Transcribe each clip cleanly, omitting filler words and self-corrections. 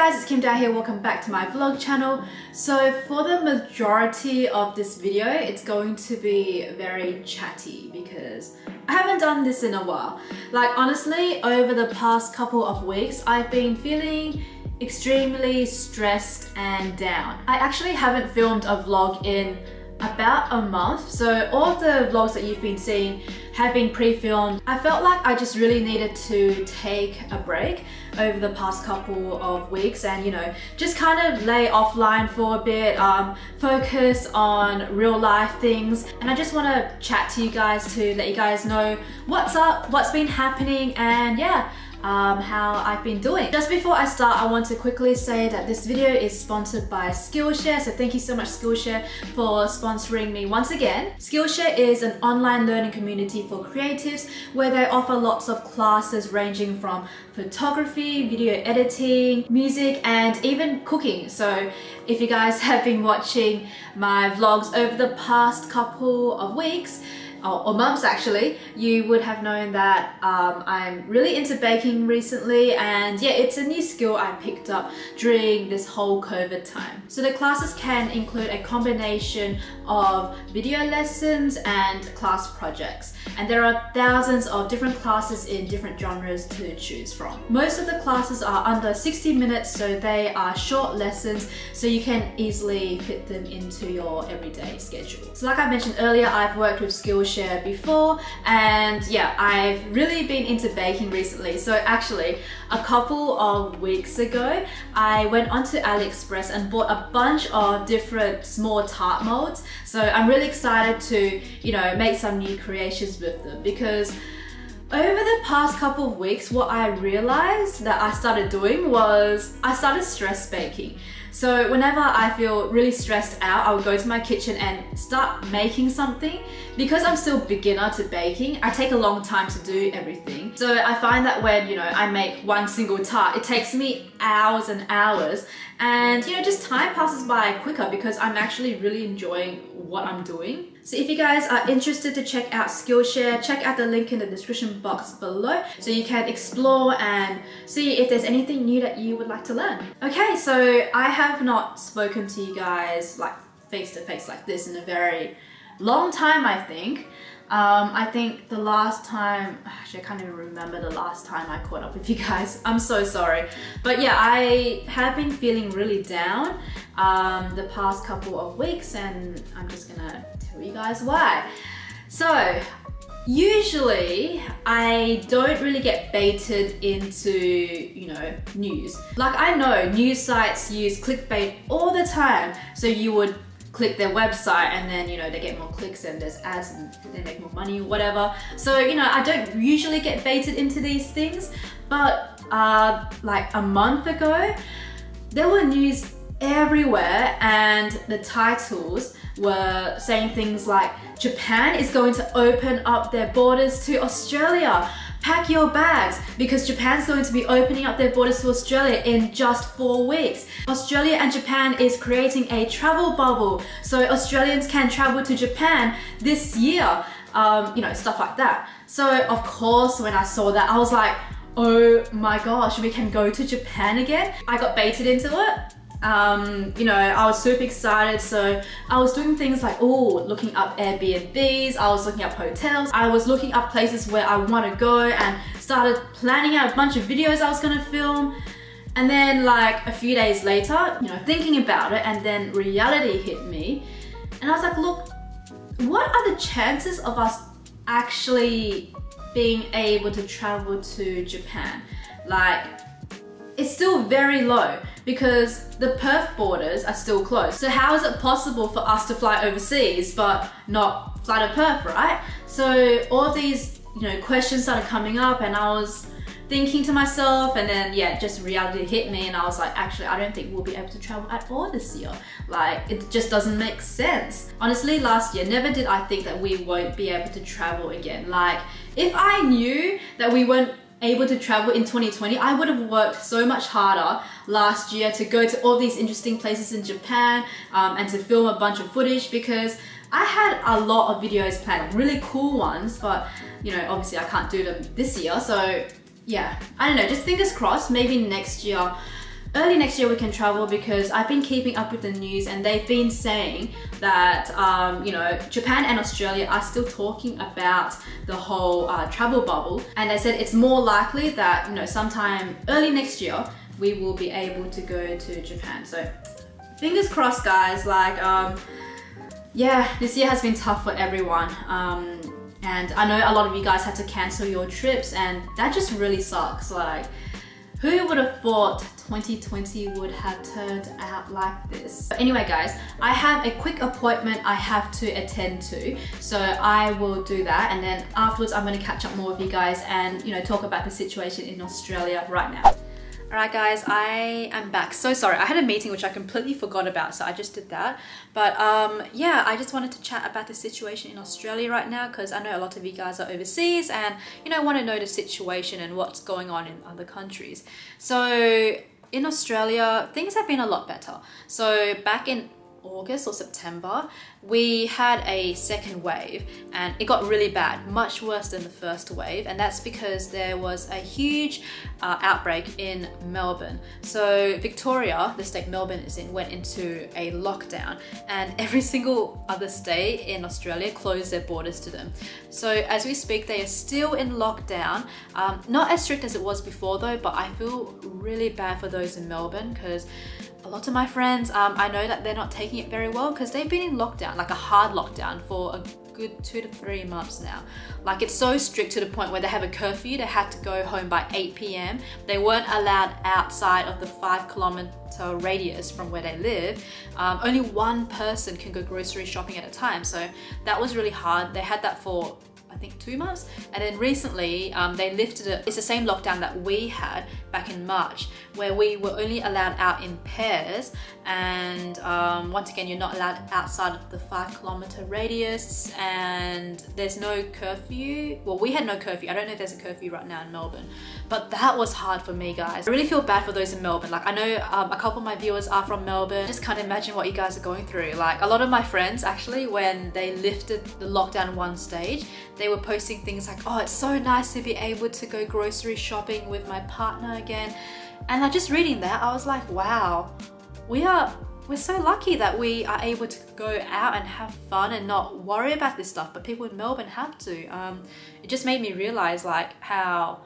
guys, it's Kim Dao here. Welcome back to my vlog channel. So for the majority of this video, it's going to be very chatty because I haven't done this in a while. Like honestly, over the past couple of weeks, I've been feeling extremely stressed and down. I actually haven't filmed a vlog in about a month, so all of the vlogs that you've been seeing have been pre-filmed. I felt like I just really needed to take a break over the past couple of weeks and just kind of lay offline for a bit, focus on real life things, and I just want to chat to you guys to let you guys know what's up, what's been happening, and yeah, how I've been doing. Just before I start, I want to quickly say that this video is sponsored by Skillshare, so thank you so much Skillshare for sponsoring me once again. Skillshare is an online learning community for creatives where they offer lots of classes ranging from photography, video editing, music, and even cooking. So if you guys have been watching my vlogs over the past couple of weeks, or months actually, you would have known that I'm really into baking recently, and yeah, it's a new skill I picked up during this whole COVID time. So the classes can include a combination of video lessons and class projects, and there are thousands of different classes in different genres to choose from. Most of the classes are under 60 minutes, so they are short lessons, so you can easily fit them into your everyday schedule. So like I mentioned earlier, I've worked with Skillshare before, and yeah, I've really been into baking recently. So actually, a couple of weeks ago, I went onto AliExpress and bought a bunch of different small tart molds. So I'm really excited to, make some new creations with them, because over the past couple of weeks, what I realized that I started doing was I started stress baking. So whenever I feel really stressed out, I would go to my kitchen and start making something. Because I'm still beginner to baking, I take a long time to do everything. So I find that when, I make one single tart, it takes me hours and hours. And, just time passes by quicker because I'm actually really enjoying what I'm doing. So if you guys are interested to check out Skillshare, check out the link in the description box below so you can explore and see if there's anything new that you would like to learn. Okay, so I have not spoken to you guys like face to face like this in a very long time, I think. I think the last time, actually I can't even remember the last time I caught up with you guys. I'm so sorry. But yeah, I have been feeling really down the past couple of weeks, and I'm just gonna tell you guys why. So, usually I don't really get baited into, news. Like I know news sites use clickbait all the time. So you would click their website and then they get more clicks and there's ads and they make more money or whatever. So I don't usually get baited into these things, but like a month ago there were news everywhere and the titles were saying things like Japan is going to open up their borders to Australia. Pack your bags because Japan's going to be opening up their borders to Australia in just 4 weeks. Australia and Japan is creating a travel bubble so Australians can travel to Japan this year, stuff like that. So of course when I saw that I was like, oh my gosh, we can go to Japan again. I got baited into it. I was super excited, so I was doing things like looking up Airbnbs, I was looking up hotels, I was looking up places where I want to go and started planning out a bunch of videos I was going to film. And then like a few days later, thinking about it, and then reality hit me and I was like, look, what are the chances of us actually being able to travel to Japan? Like, it's still very low because the Perth borders are still closed. So how is it possible for us to fly overseas but not fly to Perth, right? So all of these, questions started coming up and I was thinking to myself, and then yeah, just reality hit me and I was like, actually, I don't think we'll be able to travel at all this year. Like, it just doesn't make sense. Honestly, last year, never did I think that we won't be able to travel again. Like, if I knew that we weren't able to travel in 2020, I would have worked so much harder last year to go to all these interesting places in Japan and to film a bunch of footage, because I had a lot of videos planned, really cool ones, but obviously I can't do them this year. So yeah, I don't know, just fingers crossed, maybe next year early next year we can travel, because I've been keeping up with the news and they've been saying that you know, Japan and Australia are still talking about the whole travel bubble, and they said it's more likely that, you know, sometime early next year we will be able to go to Japan. So fingers crossed, guys. Like yeah, this year has been tough for everyone, and I know a lot of you guys had to cancel your trips, and that just really sucks. Like, who would have thought 2020 would have turned out like this? But anyway, guys, I have a quick appointment I have to attend to, so I will do that, and then afterwards I'm going to catch up more with you guys and, you know, talk about the situation in Australia right now. Alright guys, I am back. So sorry, I had a meeting which I completely forgot about, so I just did that. But yeah, I just wanted to chat about the situation in Australia right now, because I know a lot of you guys are overseas and, you know, want to know the situation and what's going on in other countries. So in Australia, things have been a lot better. So back in August or September, we had a second wave and it got really bad, much worse than the first wave, and that's because there was a huge outbreak in Melbourne. So Victoria, the state Melbourne is in, went into a lockdown, and every single other state in Australia closed their borders to them. So as we speak, they are still in lockdown, not as strict as it was before though, but I feel really bad for those in Melbourne, because a lot of my friends, I know that they're not taking it very well, because they've been in lockdown, like a hard lockdown, for a good 2 to 3 months now. Like, it's so strict to the point where they have a curfew. They had to go home by 8 p.m. They weren't allowed outside of the 5-kilometer radius from where they live. Only one person can go grocery shopping at a time. So that was really hard. They had that for, I think, 2 months, and then recently they lifted it. It's the same lockdown that we had back in March, where we were only allowed out in pairs, and once again, you're not allowed outside of the 5-kilometer radius, and there's no curfew. Well, we had no curfew. I don't know if there's a curfew right now in Melbourne, but that was hard for me, guys. I really feel bad for those in Melbourne. Like, I know a couple of my viewers are from Melbourne. I just can't imagine what you guys are going through. Like, a lot of my friends, actually, when they lifted the lockdown one stage, they were posting things like, oh, it's so nice to be able to go grocery shopping with my partner again. And like, just reading that, I was like, wow, we're so lucky that we are able to go out and have fun and not worry about this stuff, but people in Melbourne have to. It just made me realize like how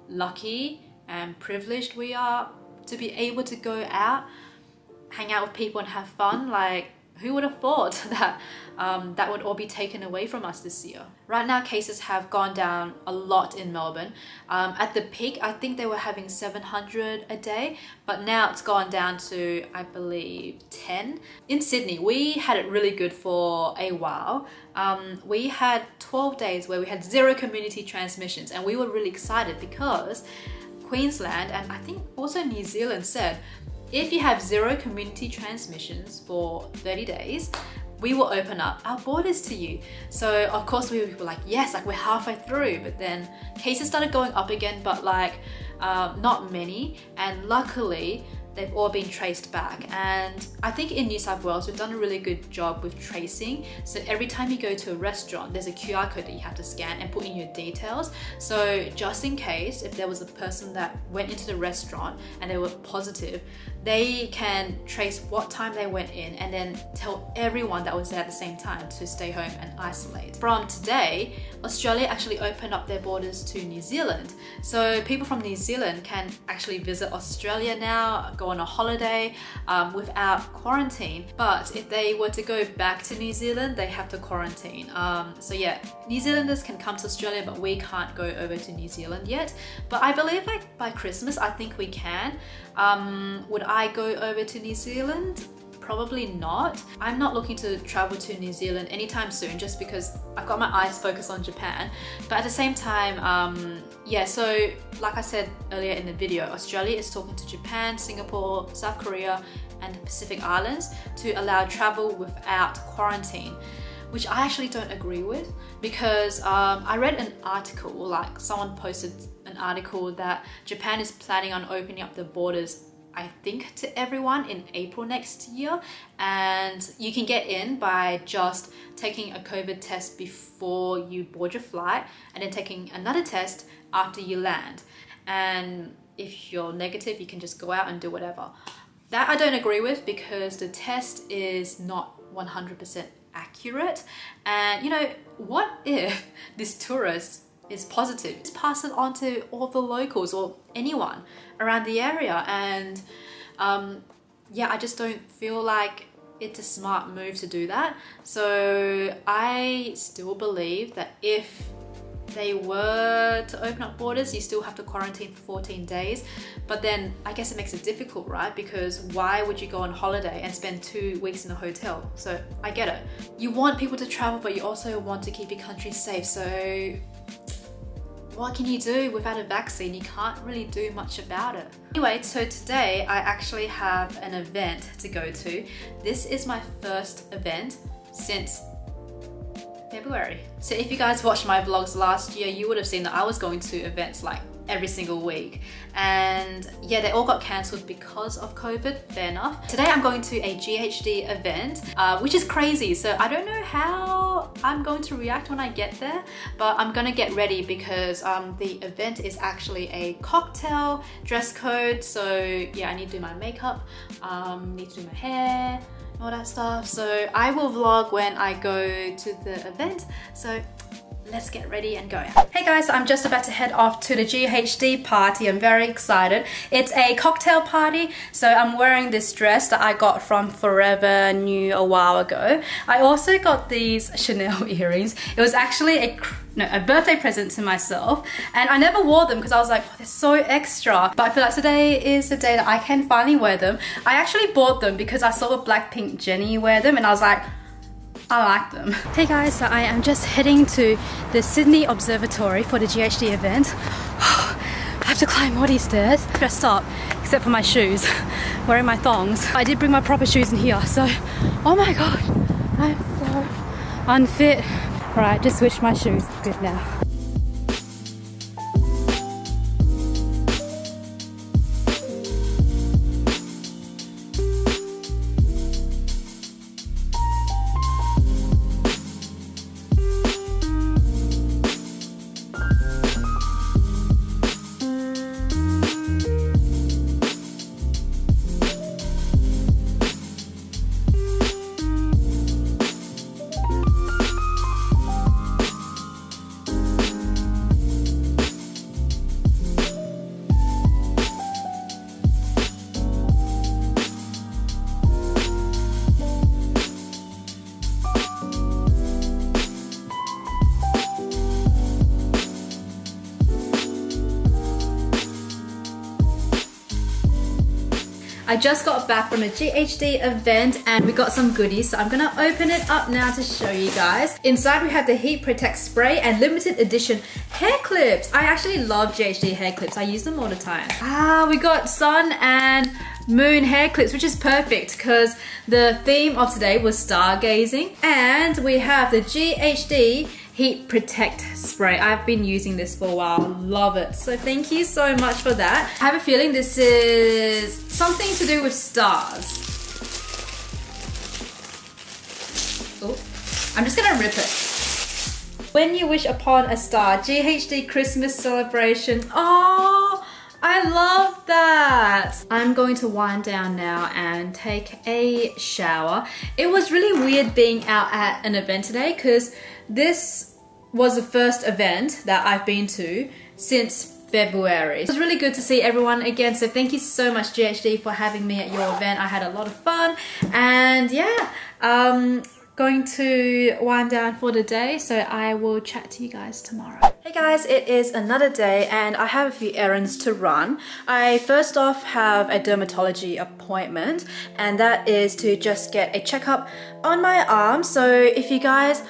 lucky and privileged we are to be able to go out, hang out with people and have fun. Like, who would have thought that that would all be taken away from us this year? Right now, cases have gone down a lot in Melbourne. At the peak, I think they were having 700 a day, but now it's gone down to, I believe, 10. In Sydney, we had it really good for a while. We had 12 days where we had 0 community transmissions, and we were really excited because Queensland, and I think also New Zealand, said, if you have 0 community transmissions for 30 days, we will open up our borders to you. So of course we were like, yes, like we're halfway through, but then cases started going up again, but like not many. And luckily, they've all been traced back. And I think in New South Wales, we've done a really good job with tracing. So every time you go to a restaurant, there's a QR code that you have to scan and put in your details. So just in case, if there was a person that went into the restaurant and they were positive, they can trace what time they went in and then tell everyone that was there at the same time to stay home and isolate. From today, Australia actually opened up their borders to New Zealand. So people from New Zealand can actually visit Australia now, go on a holiday without quarantine. But if they were to go back to New Zealand, they have to quarantine. So yeah, New Zealanders can come to Australia, but we can't go over to New Zealand yet. But I believe like by Christmas, I think we can. Would I go over to New Zealand? Probably not. I'm not looking to travel to New Zealand anytime soon, just because I've got my eyes focused on Japan. But at the same time, yeah, so like I said earlier in the video, Australia is talking to Japan, Singapore, South Korea, and the Pacific Islands to allow travel without quarantine, which I actually don't agree with, because I read an article, like someone posted an article that Japan is planning on opening up the borders, I think, to everyone in April next year, and you can get in by just taking a COVID test before you board your flight and then taking another test after you land. And if you're negative, you can just go out and do whatever. That I don't agree with, because the test is not 100% accurate. And you know, what if this tourist is positive? Just pass it on to all the locals or anyone around the area. And yeah, I just don't feel like it's a smart move to do that. So I still believe that if they were to open up borders, you still have to quarantine for 14 days. But then I guess it makes it difficult, right? Because why would you go on holiday and spend 2 weeks in a hotel? So I get it. You want people to travel, but you also want to keep your country safe. So what can you do without a vaccine? You can't really do much about it. Anyway, so today I actually have an event to go to. This is my first event since February. So if you guys watched my vlogs last year, you would have seen that I was going to events like every single week. And yeah, they all got cancelled because of COVID, fair enough. Today I'm going to a GHD event, which is crazy. So I don't know how I'm going to react when I get there, but I'm gonna get ready because the event is actually a cocktail dress code. So yeah, I need to do my makeup, need to do my hair, all that stuff. So I will vlog when I go to the event. So let's get ready and go. Hey guys, I'm just about to head off to the GHD party. I'm very excited. It's a cocktail party, so I'm wearing this dress that I got from Forever New a while ago. I also got these Chanel earrings. It was actually a birthday present to myself, and I never wore them because I was like, oh, they're so extra. But I feel like today is the day that I can finally wear them. I actually bought them because I saw a Blackpink Jennie wear them and I was like, I like them. Hey guys, so I am just heading to the Sydney Observatory for the GHD event. I have to climb all these stairs. Dressed up, except for my shoes, wearing my thongs. I did bring my proper shoes in here, so oh my god, I'm so unfit. Right, just switched my shoes. Good now. I just got back from a GHD event and we got some goodies, so I'm gonna open it up now to show you guys. Inside we have the Heat Protect Spray and limited edition hair clips. I actually love GHD hair clips. I use them all the time. We got sun and moon hair clips, which is perfect because the theme of today was stargazing. And we have the GHD Heat Protect Spray. I've been using this for a while, love it. So thank you so much for that. I have a feeling this is something to do with stars. Oh, I'm just gonna rip it. When you wish upon a star, GHD Christmas celebration. Oh, I love that. I'm going to wind down now and take a shower. It was really weird being out at an event today because this was the first event that I've been to since February. It was really good to see everyone again, so thank you so much GHD for having me at your event. I had a lot of fun, and yeah, going to wind down for the day, so I will chat to you guys tomorrow. Hey guys, it is another day and I have a few errands to run. I first off have a dermatology appointment, and that is to just get a checkup on my arm. So if you guys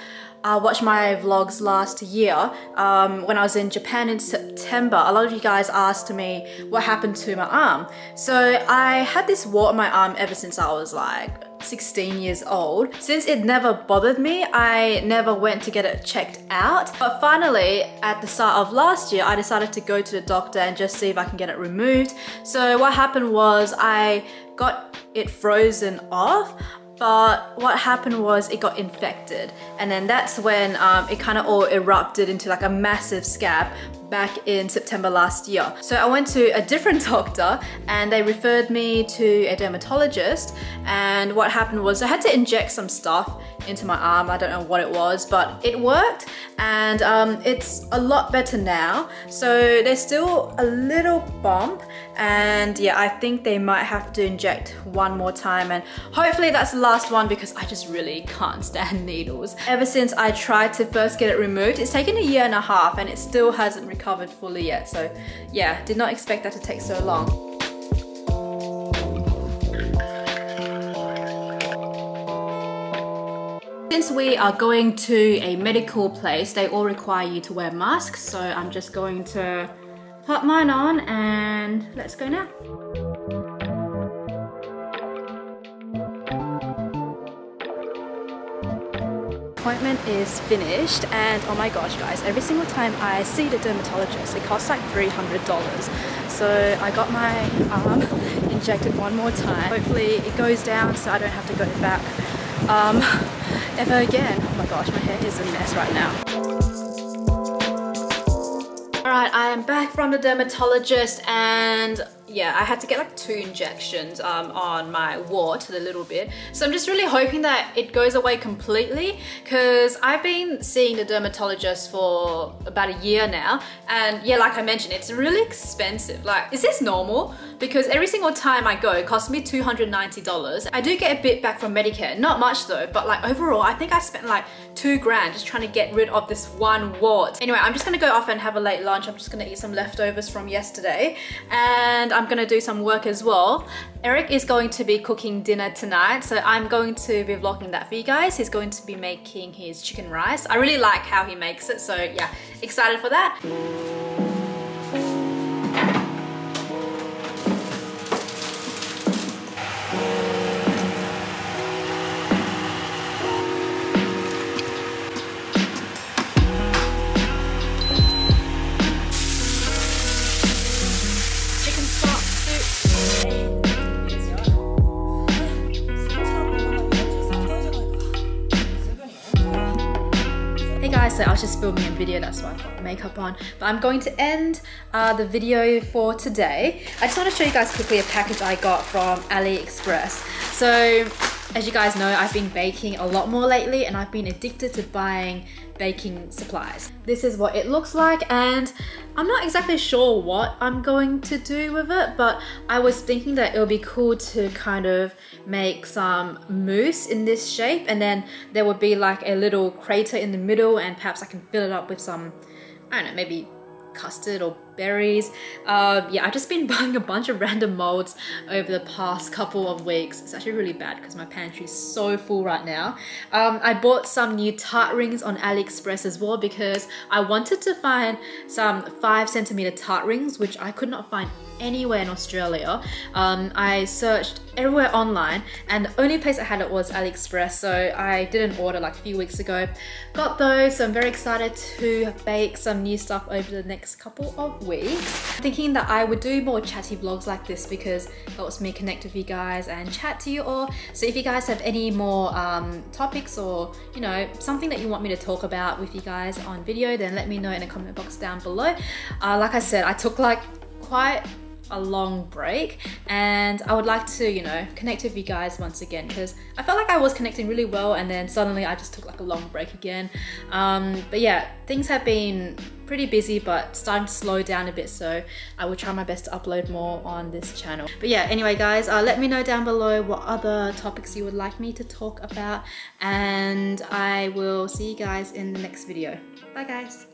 watched my vlogs last year, when I was in Japan in September, a lot of you guys asked me what happened to my arm. So I had this wart on my arm ever since I was like 16 years old. Since it never bothered me, I never went to get it checked out. But finally, at the start of last year, I decided to go to the doctor and just see if I can get it removed. So what happened was I got it frozen off, but what happened was it got infected, and then that's when it kind of all erupted into like a massive scab. back in September last year. So I went to a different doctor and they referred me to a dermatologist, and what happened was I had to inject some stuff into my arm. I don't know what it was, but it worked, and it's a lot better now. So there's still a little bump, and yeah, I think they might have to inject one more time, and hopefully that's the last one because I just really can't stand needles. Ever since I tried to first get it removed, it's taken 1.5 years and it still hasn't recovered fully yet. So yeah, did not expect that to take so long. Since we are going to a medical place, they all require you to wear masks, so I'm just going to put mine on and let's go now. Appointment is finished, and oh my gosh guys, every single time I see the dermatologist it costs like $300. So I got my arm injected one more time. Hopefully it goes down so I don't have to go back ever again. Oh my gosh, my hair is a mess right now. Alright, I am back from the dermatologist, and yeah, I had to get like 2 injections on my wart a little bit. So I'm just really hoping that it goes away completely, because I've been seeing the dermatologist for about 1 year now. And yeah, like I mentioned, it's really expensive. Like, is this normal? Because every single time I go, it costs me $290. I do get a bit back from Medicare, not much though, but like overall, I think I spent like $2 grand just trying to get rid of this one wart. Anyway, I'm just gonna go off and have a late lunch. I'm just gonna eat some leftovers from yesterday, and I'm gonna do some work as well. Eric is going to be cooking dinner tonight, so I'm going to be vlogging that for you guys. He's going to be making his chicken rice. I really like how he makes it, so yeah, excited for that. So I was just filming a video, that's why I put makeup on. But I'm going to end the video for today. I just want to show you guys quickly a package I got from AliExpress. So as you guys know, I've been baking a lot more lately, and I've been addicted to buying baking supplies. This is what it looks like, and I'm not exactly sure what I'm going to do with it, but I was thinking that it would be cool to kind of make some mousse in this shape, and then there would be like a little crater in the middle, and perhaps I can fill it up with some, I don't know, maybe custard or berries. Yeah, I've just been buying a bunch of random molds over the past couple of weeks. It's actually really bad because my pantry is so full right now. I bought some new tart rings on AliExpress as well, because I wanted to find some 5cm tart rings, which I could not find anywhere in Australia. I searched everywhere online, and the only place I had it was AliExpress, so I did an order like a few weeks ago. Got those, so I'm very excited to bake some new stuff over the next couple of weeks. Thinking that I would do more chatty vlogs like this because it helps me connect with you guys and chat to you all. So if you guys have any more topics, or you know, something that you want me to talk about with you guys on video, then let me know in the comment box down below. Like I said, I took like quite a long break, and I would like to, you know, connect with you guys once again, because I felt like I was connecting really well, and then suddenly I just took like a long break again. But yeah, things have been pretty busy, but starting to slow down a bit, so I will try my best to upload more on this channel. But yeah, anyway guys, let me know down below what other topics you would like me to talk about, and I will see you guys in the next video. Bye guys.